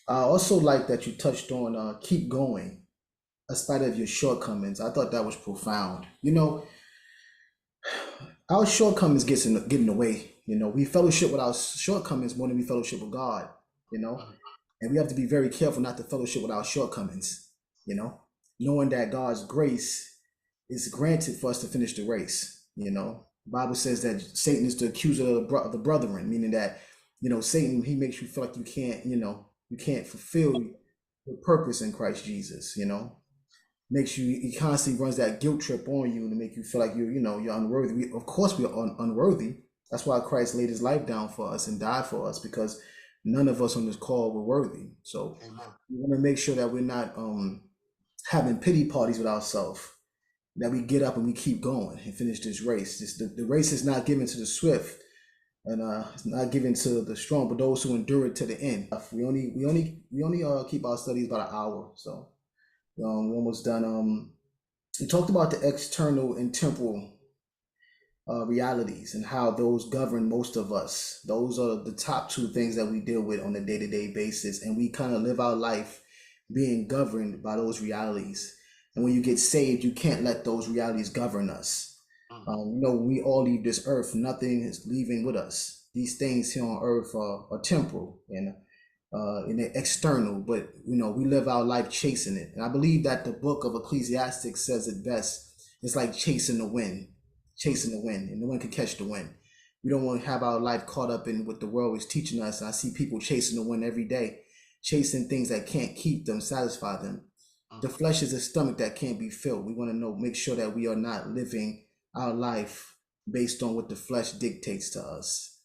I also like that you touched on keep going, in spite of your shortcomings. I thought that was profound. Our shortcomings get in the way. We fellowship with our shortcomings more than we fellowship with God. You know, Mhm. and we have to be very careful not to fellowship with our shortcomings. You know, knowing that God's grace is granted for us to finish the race. The Bible says that Satan is the accuser of the brethren, meaning that Satan, he makes you feel like you can't fulfill your purpose in Christ Jesus. Makes you, he constantly runs that guilt trip on you to make you feel like you're unworthy. Of course we are unworthy. That's why Christ laid his life down for us and died for us, because none of us on this call were worthy. So Amen. we want to make sure that we're not having pity parties with ourselves, that we get up and we keep going and finish this race. The race is not given to the swift, and it's not given to the strong, but those who endure it to the end. We only keep our studies about an hour, so we're almost done. We talked about the external and temporal realities and how those govern most of us. Those are the top two things that we deal with on a day-to-day basis, and we kind of live our life being governed by those realities. And when you get saved, you can't let those realities govern us. Mhm. When we all leave this earth, nothing is leaving with us. These things here on earth are temporal and they're external, but we live our life chasing it. And I believe that the book of Ecclesiastes says it best. It's like chasing the wind, and the wind can catch the wind. We don't want to have our life caught up in what the world is teaching us. I see people chasing the wind every day, chasing things that can't keep them, satisfy them. The Mhm. flesh is a stomach that can't be filled. We want to make sure that we are not living our life based on what the flesh dictates to us.